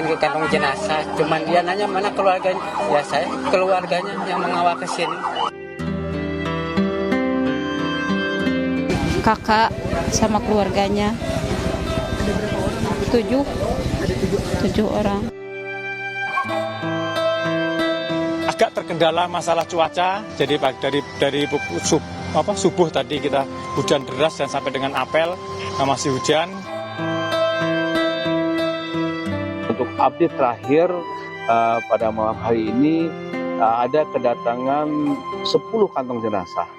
dimasukin ke kantong jenazah. Cuman dia nanya mana keluarganya. Ya saya keluarganya yang mengawal ke sini. Kakak sama keluarganya. Ada berapa orang? 7 Ada 7 orang. 7 orang. Agak terkendala masalah cuaca, jadi dari subuh tadi kita hujan deras dan sampai dengan apel masih hujan. Untuk update terakhir pada malam hari ini ada kedatangan 10 kantong jenazah.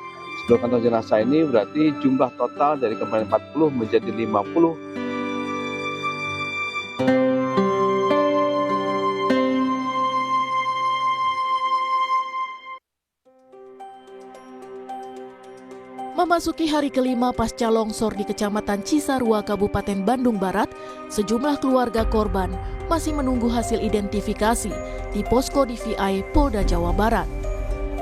10 kantong jenazah ini berarti jumlah total dari kemarin 40 menjadi 50. Memasuki hari kelima pasca longsor di Kecamatan Cisarua, Kabupaten Bandung Barat, sejumlah keluarga korban masih menunggu hasil identifikasi di posko DVI Polda Jawa Barat.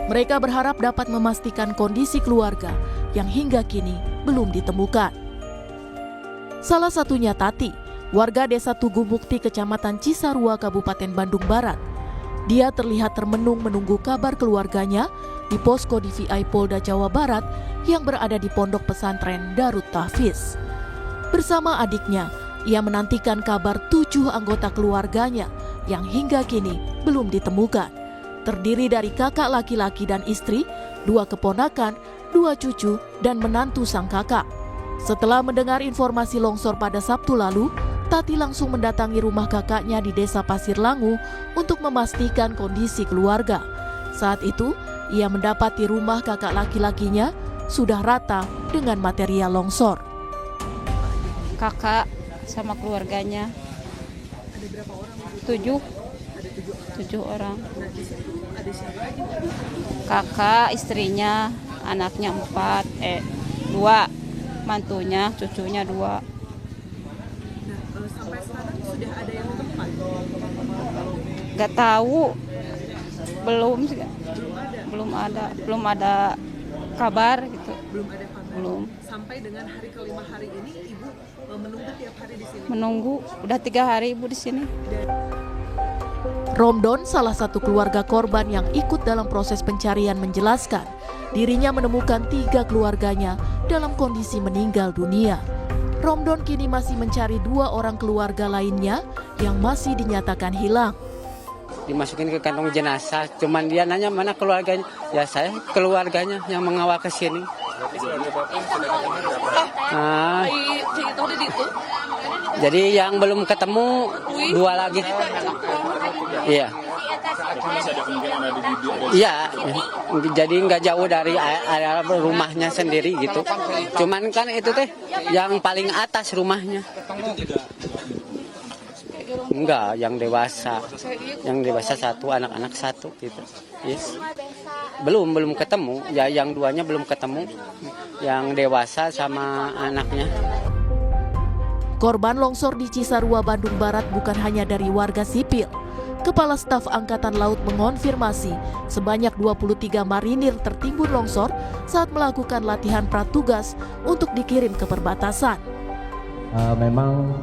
Mereka berharap dapat memastikan kondisi keluarga yang hingga kini belum ditemukan. Salah satunya Tati, warga Desa Tugu Mukti, Kecamatan Cisarua, Kabupaten Bandung Barat. Dia terlihat termenung menunggu kabar keluarganya di posko DVI Polda Jawa Barat yang berada di Pondok Pesantren Darut Tahfiz. Bersama adiknya, ia menantikan kabar 7 anggota keluarganya yang hingga kini belum ditemukan. Terdiri dari kakak laki-laki dan istri, 2 keponakan, 2 cucu, dan menantu sang kakak. Setelah mendengar informasi longsor pada Sabtu lalu, Tati langsung mendatangi rumah kakaknya di Desa Pasir Langu untuk memastikan kondisi keluarga. Saat itu, ia mendapati rumah kakak laki-lakinya sudah rata dengan material longsor. Kakak sama keluarganya. Ada berapa orang? 7 Ada 7 7 orang. orang. Nah, di situ ada siapa lagi? Kakak, istrinya, anaknya 2, mantunya, cucunya 2. Nah, sampai sekarang sudah ada yang tempat? Gak tahu, belum ada kabar gitu. Belum ada kabar. Belum. Sampai dengan hari kelima hari ini ibu menunggu tiap hari di sini. Menunggu udah 3 hari ibu di sini. Romdon, salah satu keluarga korban yang ikut dalam proses pencarian, menjelaskan dirinya menemukan 3 keluarganya dalam kondisi meninggal dunia. Romdon kini masih mencari 2 orang keluarga lainnya yang masih dinyatakan hilang. Dimasukin ke kantong jenazah. Cuman dia nanya mana keluarganya. Ya saya keluarganya yang mengawal ke sini. Jadi yang belum ketemu 2 lagi. Iya. Iya. Jadi nggak jauh dari area rumahnya sendiri gitu. Cuman kan itu teh yang paling atas rumahnya. Enggak, yang dewasa. Yang dewasa 1, anak-anak 1 gitu. Yes. Belum ketemu. Ya yang 2-nya belum ketemu. Yang dewasa sama anaknya. Korban longsor di Cisarua, Bandung Barat bukan hanya dari warga sipil. Kepala Staf Angkatan Laut mengonfirmasi sebanyak 23 marinir tertimbun longsor saat melakukan latihan pratugas untuk dikirim ke perbatasan. Memang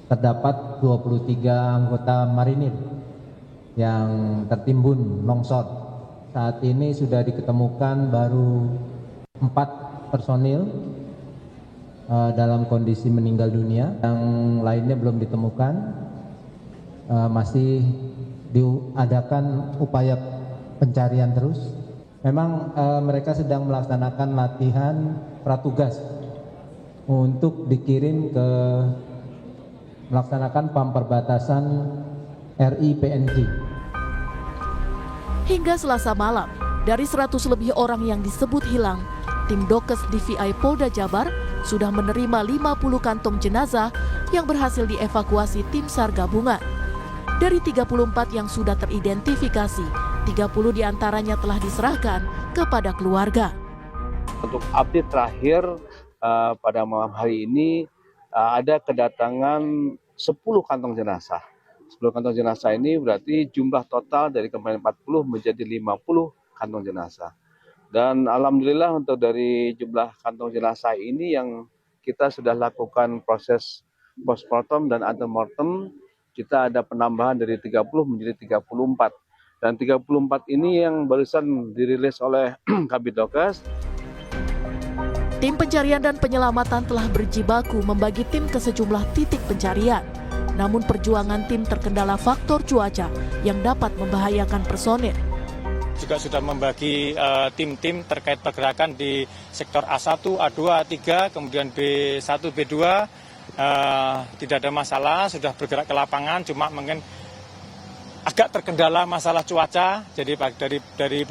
terdapat 23 anggota marinir yang tertimbun longsor. Saat ini sudah diketemukan baru 4 personil dalam kondisi meninggal dunia. Yang lainnya belum ditemukan. Masih diadakan upaya pencarian terus. Memang mereka sedang melaksanakan latihan pratugas untuk dikirim ke melaksanakan PAM perbatasan RI PNJ. Hingga Selasa malam, dari 100 lebih orang yang disebut hilang, tim Dokes DVI Polda Jabar sudah menerima 50 kantong jenazah yang berhasil dievakuasi tim SAR gabungan. Dari 34 yang sudah teridentifikasi, 30 diantaranya telah diserahkan kepada keluarga. Untuk update terakhir pada malam hari ini ada kedatangan 10 kantong jenazah. 10 kantong jenazah ini berarti jumlah total dari kemarin 40 menjadi 50 kantong jenazah. Dan alhamdulillah untuk dari jumlah kantong jenazah ini yang kita sudah lakukan proses postmortem dan antemortem, kita ada penambahan dari 30 menjadi 34. Dan 34 ini yang barusan dirilis oleh Kabid Dokes. Tim pencarian dan penyelamatan telah berjibaku membagi tim ke sejumlah titik pencarian. Namun perjuangan tim terkendala faktor cuaca yang dapat membahayakan personil. Juga sudah membagi tim-tim terkait pergerakan di sektor A1, A2, A3, kemudian B1, B2. Tidak ada masalah, sudah bergerak ke lapangan, cuma mungkin agak terkendala masalah cuaca. Jadi dari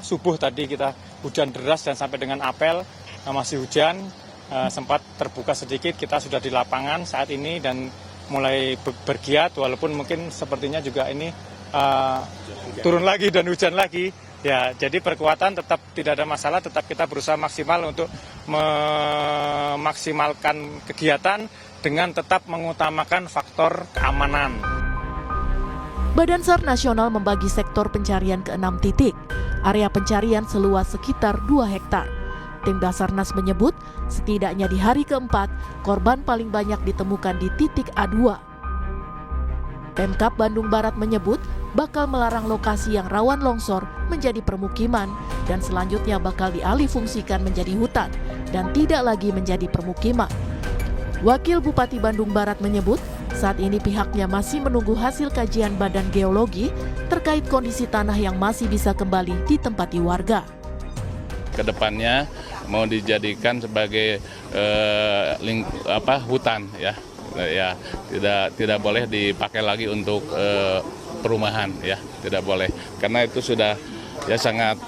subuh tadi kita hujan deras dan sampai dengan apel masih hujan, sempat terbuka sedikit. Kita sudah di lapangan saat ini dan mulai bergiat, walaupun mungkin sepertinya juga ini turun lagi dan hujan lagi. Ya, jadi perkuatan tetap tidak ada masalah, tetap kita berusaha maksimal untuk memaksimalkan kegiatan dengan tetap mengutamakan faktor keamanan. Badan SAR Nasional membagi sektor pencarian ke 6 titik. Area pencarian seluas sekitar 2 hektar. Tim Basarnas menyebut setidaknya di hari keempat, korban paling banyak ditemukan di titik A2. Pemkab Bandung Barat menyebut bakal melarang lokasi yang rawan longsor menjadi permukiman dan selanjutnya bakal dialihfungsikan menjadi hutan dan tidak lagi menjadi permukiman. Wakil Bupati Bandung Barat menyebut saat ini pihaknya masih menunggu hasil kajian Badan Geologi terkait kondisi tanah yang masih bisa kembali ditempati warga. Kedepannya mau dijadikan sebagai hutan ya, tidak boleh dipakai lagi untuk perumahan ya, tidak boleh karena itu sudah ya sangat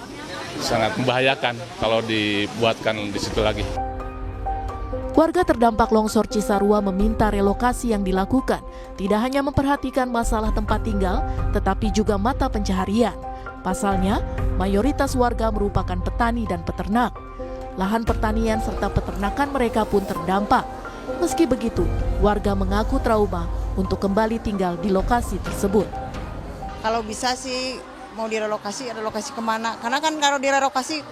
membahayakan kalau dibuatkan di situ lagi. Warga terdampak longsor Cisarua meminta relokasi yang dilakukan tidak hanya memperhatikan masalah tempat tinggal, tetapi juga mata pencaharian. Pasalnya, mayoritas warga merupakan petani dan peternak. Lahan pertanian serta peternakan mereka pun terdampak. Meski begitu, warga mengaku trauma untuk kembali tinggal di lokasi tersebut. Kalau bisa sih mau relokasi kemana? Karena kan kalau direlokasi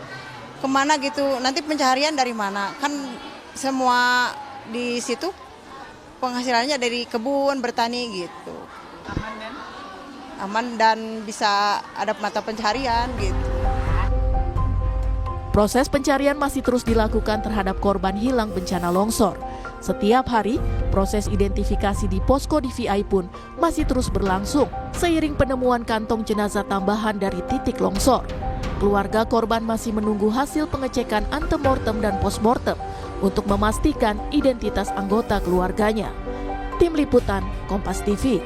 kemana gitu, nanti pencaharian dari mana? Kan semua di situ penghasilannya dari kebun, bertani gitu. Aman dan bisa ada mata pencaharian gitu. Proses pencarian masih terus dilakukan terhadap korban hilang bencana longsor. Setiap hari, proses identifikasi di posko DVI pun masih terus berlangsung seiring penemuan kantong jenazah tambahan dari titik longsor. Keluarga korban masih menunggu hasil pengecekan antemortem dan postmortem untuk memastikan identitas anggota keluarganya. Tim Liputan Kompas TV.